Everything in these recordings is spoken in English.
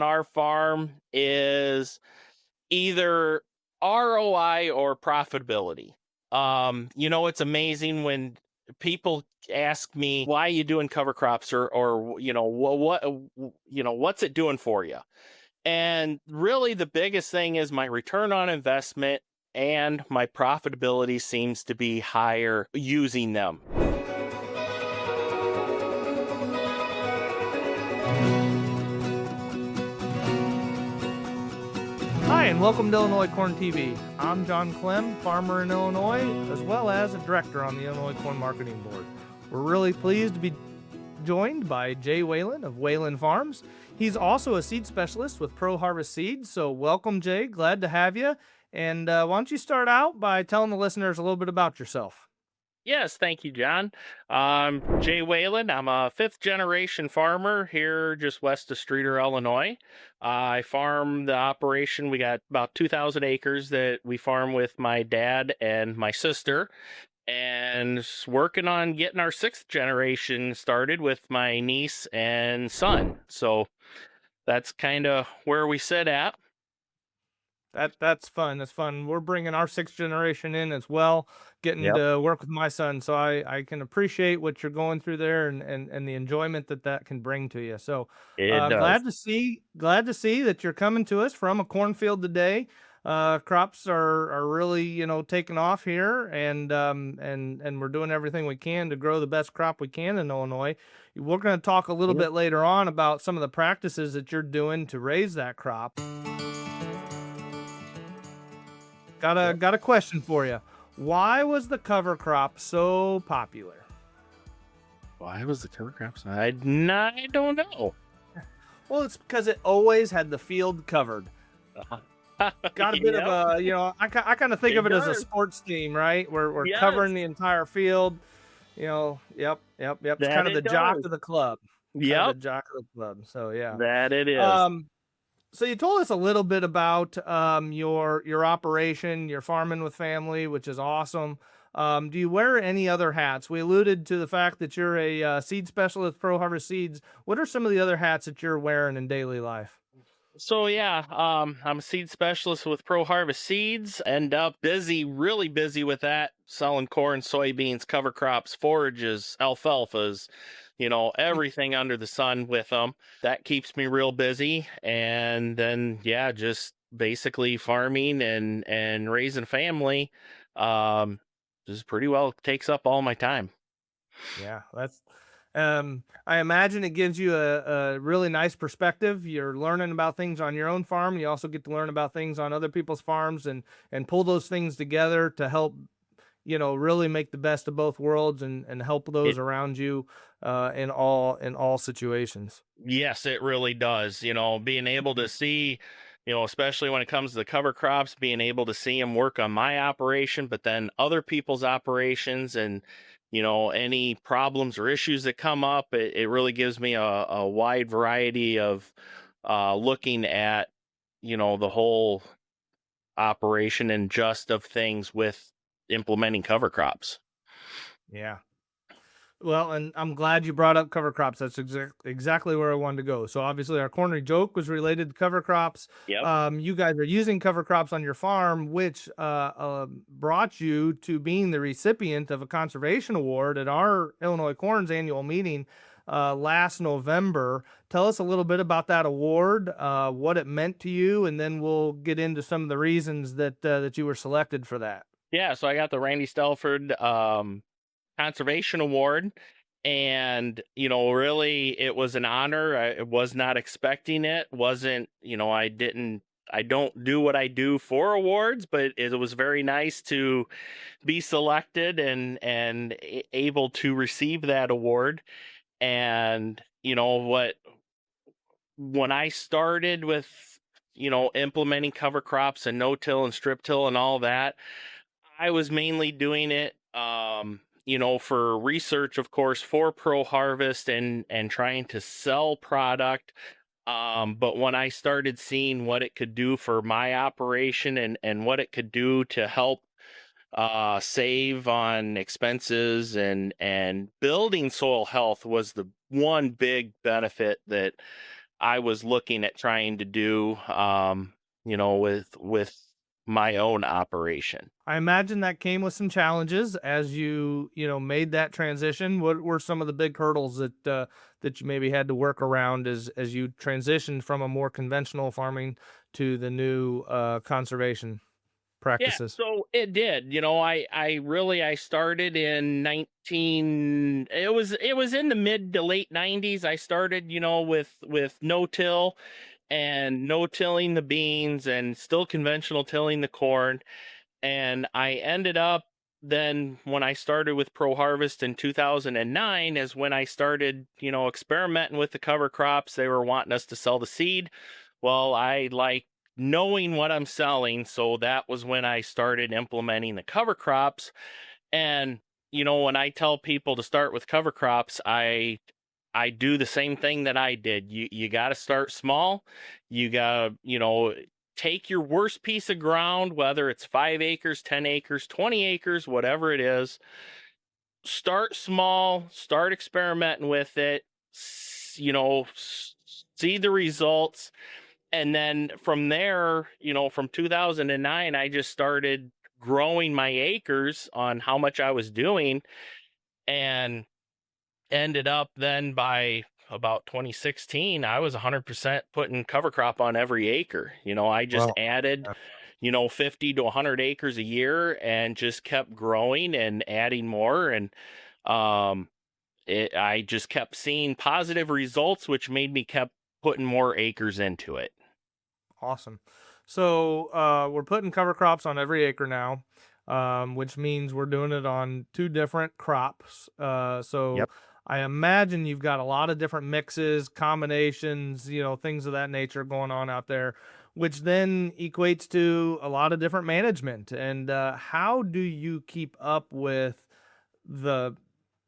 our farm is either ROI or profitability. It's amazing when people ask me, why are you doing cover crops, or what's it doing for you? And really the biggest thing is my return on investment and my profitability seems to be higher using them. Hi, and welcome to Illinois Corn TV. I'm John Klemm, farmer in Illinois, as well as a director on the Illinois Corn Marketing Board. We're really pleased to be joined by Jay Whalen of Whalen Farms. He's also a seed specialist with ProHarvest Seeds. So welcome, Jay. Glad to have you. And why don't you start out by telling the listeners a little bit about yourself? Yes, thank you, John. I'm Jay Whalen. I'm a fifth generation farmer here just west of Streeter, Illinois. I farm the operation. We got about 2,000 acres that we farm with my dad and my sister, and working on getting our sixth generation started with my niece and son. So that's kind of where we sit at. That's fun. That's fun. We're bringing our sixth generation in as well, getting Yep. to work with my son. So I can appreciate what you're going through there and the enjoyment that can bring to you. So It does. glad to see that you're coming to us from a cornfield today. Crops are really taking off here, and we're doing everything we can to grow the best crop we can in Illinois. We're going to talk a little Yep. bit later on about some of the practices that you're doing to raise that crop. Got a question for you. Why was the cover crop so popular? Why was the cover crops? I don't know. Well, it's because it always had the field covered. Got a bit Yep, of I kind of think it of it as a does. sports team, right? We're Yes, covering the entire field. Yep. It's that kind of it the jock does. of the club. Kind of the Yep, jock of the club. So yeah. that it is. Um, So you told us a little bit about your operation, your farming with family, which is awesome. Do you wear any other hats? We alluded to the fact that you're a seed specialist, ProHarvest Seeds. What are some of the other hats that you're wearing in daily life? So yeah, I'm a seed specialist with ProHarvest Seeds. End up busy, really busy with that, selling corn, soybeans, cover crops, forages, alfalfas, everything under the sun with them. That keeps me real busy. And then yeah, just basically farming and raising family. Um, just pretty well takes up all my time. Yeah, that's. I imagine it gives you a really nice perspective. You're learning about things on your own farm. You also get to learn about things on other people's farms and pull those things together to help really make the best of both worlds and help those It around you in all situations. Yes, it really does. Being able to see, especially when it comes to the cover crops, being able to see them work on my operation, but then other people's operations and, any problems or issues that come up, it really gives me a wide variety of looking at, the whole operation and just of things with implementing cover crops. Yeah. Well, and I'm glad you brought up cover crops. That's exactly where I wanted to go. So obviously, our corner joke was related to cover crops. Yep. You guys are using cover crops on your farm, which brought you to being the recipient of a conservation award at our Illinois Corn's annual meeting last November. Tell us a little bit about that award, what it meant to you, and then we'll get into some of the reasons that you were selected for that. Yeah. So I got the Randy Stelford conservation award, and really it was an honor. I was not expecting it. Wasn't I don't do what I do for awards, but it was very nice to be selected and able to receive that award. And when I started with implementing cover crops and no-till and strip-till and all that, I was mainly doing it, for research, of course, for ProHarvest and trying to sell product. But when I started seeing what it could do for my operation and what it could do to help save on expenses and building soil health was the one big benefit that I was looking at trying to do, with my own operation. I imagine that came with some challenges as you made that transition. What were some of the big hurdles that you maybe had to work around as you transitioned from a more conventional farming to the new conservation Yeah, practices? so it did. I started in 19 it was in the mid to late 90s. I started, with no-till and no-tilling the beans and still conventional tilling the corn. And I ended up then when I started with ProHarvest in 2009 is when I started, experimenting with the cover crops. They were wanting us to sell the seed. Well, I like knowing what I'm selling, so that was when I started implementing the cover crops. And when I tell people to start with cover crops, I do the same thing that I did. You got to start small. You got to, take your worst piece of ground, whether it's 5 acres, 10 acres, 20 acres, whatever it is. Start small, start experimenting with it, see the results. And then from there, from 2009, I just started growing my acres on how much I was doing, and ended up then by about 2016, I was 100% putting cover crop on every acre. I just Well, added, 50 to 100 acres a year and just kept growing and adding more. And um, I just kept seeing positive results, which made me kept putting more acres into it. awesome. So we're putting cover crops on every acre now, which means we're doing it on two different crops. So Yep. I imagine you've got a lot of different mixes, combinations, things of that nature going on out there, which then equates to a lot of different management. And how do you keep up with the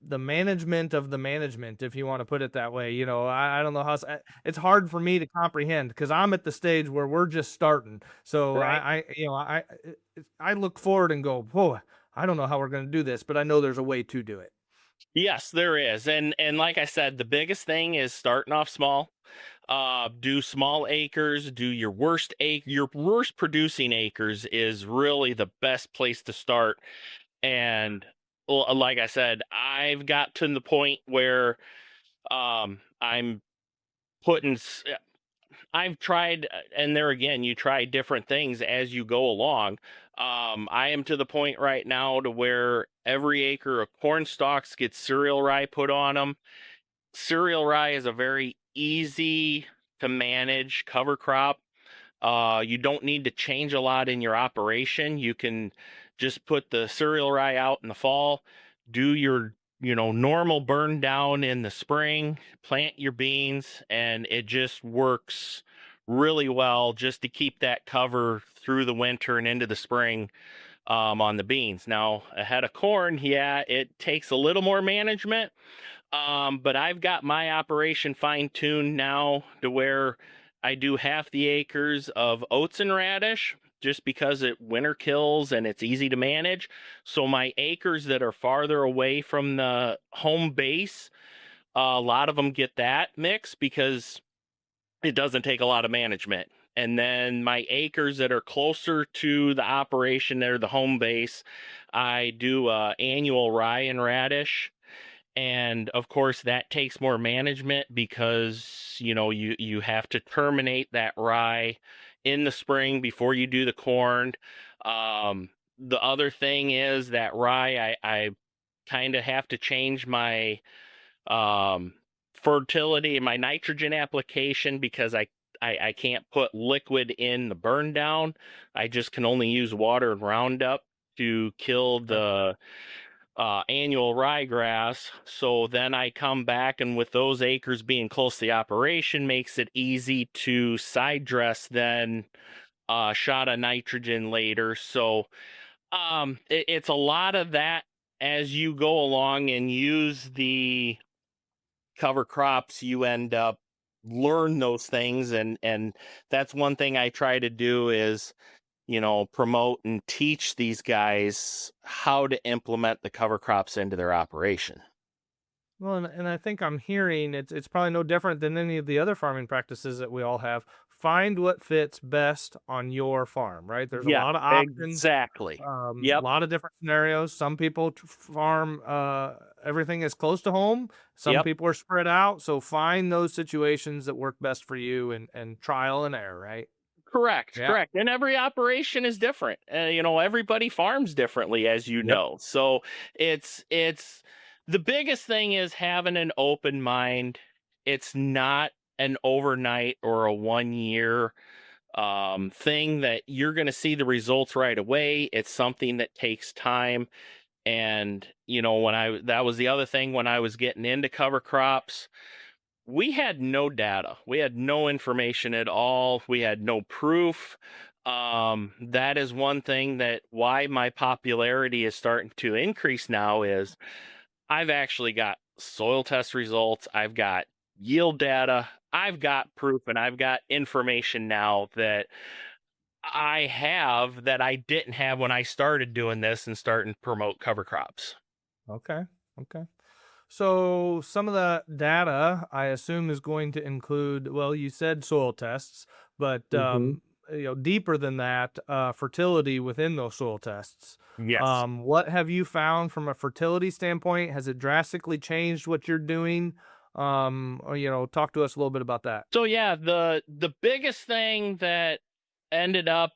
management of the management, if you want to put it that way? I don't know how it's hard for me to comprehend because I'm at the stage where we're just starting. So Right. I look forward and go, whoa, I don't know how we're going to do this, but I know there's a way to do it. Yes, there is. And like I said, the biggest thing is starting off small. Do small acres, do your worst producing acres is really the best place to start. And like I said, I've got to the point where I'm putting I've tried, and there again, you try different things as you go along. I am to the point right now to where every acre of corn stalks gets cereal rye put on them. Cereal rye is a very easy to manage cover crop. You don't need to change a lot in your operation. You can just put the cereal rye out in the fall, do your, normal burn down in the spring, plant your beans, and it just works really well just to keep that cover through the winter and into the spring, on the beans. Now, ahead of corn, yeah, it takes a little more management, but I've got my operation fine tuned now to where I do half the acres of oats and radish just because it winter kills and it's easy to manage. So my acres that are farther away from the home base, a lot of them get that mix because it doesn't take a lot of management. And then my acres that are closer to the operation, they're the home base. I do annual rye and radish, and of course that takes more management because you have to terminate that rye in the spring before you do the corn. The other thing is that rye, I kind of have to change my um fertility and my nitrogen application because I can't put liquid in the burn down. I just can only use water and Roundup to kill Okay. the annual ryegrass. So then I come back, and with those acres being close to the operation, makes it easy to side dress then shot of nitrogen later. So it's a lot of that as you go along and use the cover crops. You end up learn those things, and that's one thing I try to do is promote and teach these guys how to implement the cover crops into their operation. Well, and I think I'm hearing it's probably no different than any of the other farming practices that we all have. Find what fits best on your farm, right? There's a Yeah, lot of options, exactly. a Yep, lot of different scenarios. Some people farm everything is close to home. Some yep. people are spread out. So find those situations that work best for you, and trial and error, right? Correct, Yeah. correct. And every operation is different. Everybody farms differently, as you Yep. know. So it's the biggest thing is having an open mind. It's not an overnight or a 1 year thing that you're going to see the results right away. It's something that takes time. And that was the other thing when I was getting into cover crops, we had no data. We had no information at all. We had no proof. That is one thing that why my popularity is starting to increase now is I've actually got soil test results. I've got yield data. I've got proof and I've got information now that I have that I didn't have when I started doing this and starting to promote cover crops. Okay. Okay. So some of the data, I assume, is going to include, well, you said soil tests, but Hmm. deeper than that, fertility within those soil tests. Yes. What have you found from a fertility standpoint? Has it drastically changed what you're doing? Or, talk to us a little bit about that. So yeah, the biggest thing that ended up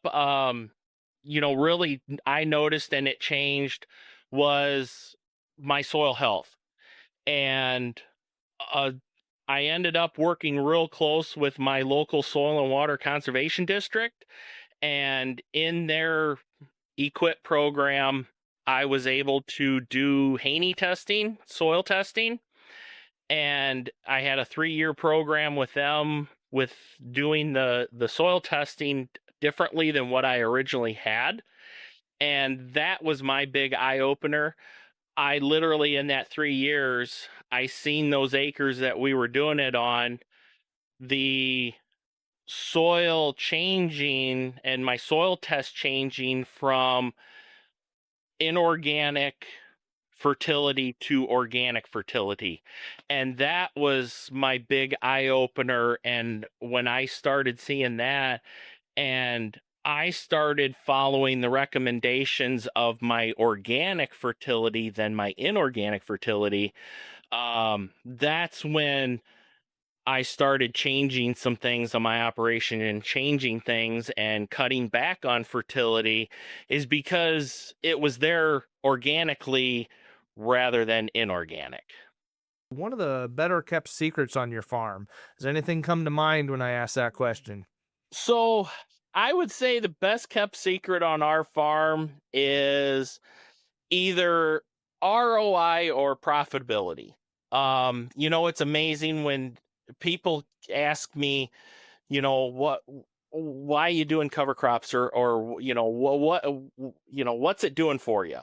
really I noticed and it changed was my soil health. And uh I ended up working real close with my local soil and water conservation district, and in their equip program I was able to do Haney testing, soil testing, and I had a 3-year program with them with doing the soil testing differently than what I originally had. And that was my big eye opener. I literally in that 3 years, I seen those acres that we were doing it on, the soil changing and my soil test changing from inorganic fertility to organic fertility. And that was my big eye opener. And when I started seeing that, and I started following the recommendations of my organic fertility than my inorganic fertility, that's when I started changing some things on my operation and changing things and cutting back on fertility is because it was there organically rather than inorganic. One of the better kept secrets on your farm. Does anything come to mind when I ask that question? So I would say the best kept secret on our farm is either ROI or profitability. It's amazing when people ask me, what why are you doing cover crops, or what's it doing for you?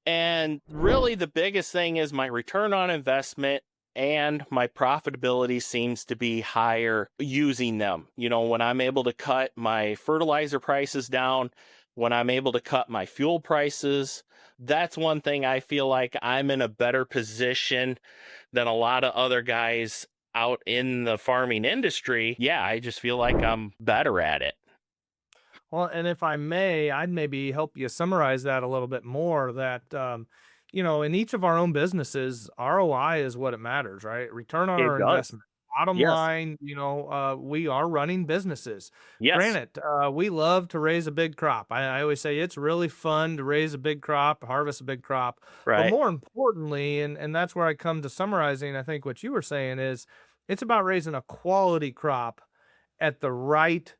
And really the biggest thing is my return on investment and my profitability seems to be higher using them. When I'm able to cut my fertilizer prices down, when I'm able to cut my fuel prices, that's one thing I feel like I'm in a better position than a lot of other guys out in the farming industry. Yeah, I just feel like I'm better at it. Well, and if I may, I'd maybe help you summarize that a little bit more. That, in each of our own businesses, ROI is what it matters, right? Return on It our does. investment. Bottom Yes. line, we are running businesses. Yes. Granted, we love to raise a big crop. I always say it's really fun to raise a big crop, harvest a big crop. But Right. more importantly, and that's where I come to summarizing, I think what you were saying is it's about raising a quality crop at the right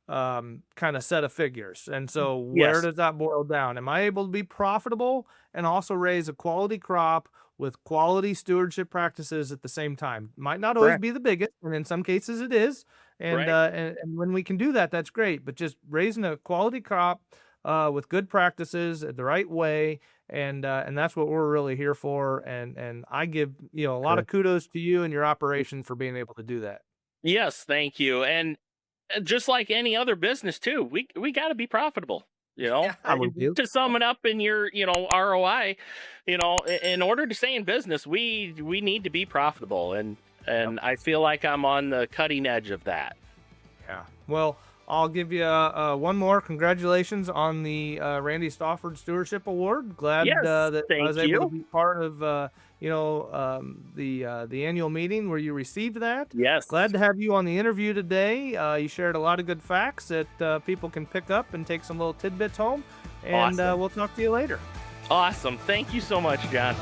kind of set of figures. And so where Yes. does that boil down? Am I able to be profitable and also raise a quality crop with quality stewardship practices at the same time? Might not always Correct. be the biggest, and in some cases it is. And Right. uh, and when we can do that, that's great. But just raising a quality crop with good practices the right way, and that's what we're really here for. And I give a lot of Correct. kudos to you and your operation for being able to do that. Yes, thank you. And just like any other business too, we got to be profitable. You Yeah, we do. to sum it up in your, ROI, in order to stay in business, we need to be profitable, and I feel like I'm on the cutting edge of that. Yeah. Well, I'll give you one more. Congratulations on the Randy Stafford Stewardship Award. Glad Yes, that I thank was able to you. be part of the annual meeting where you received that. Yes. Glad to have you on the interview today. You shared a lot of good facts that people can pick up and take some little tidbits home. And Awesome. we'll talk to you later. Awesome. Thank you so much, John.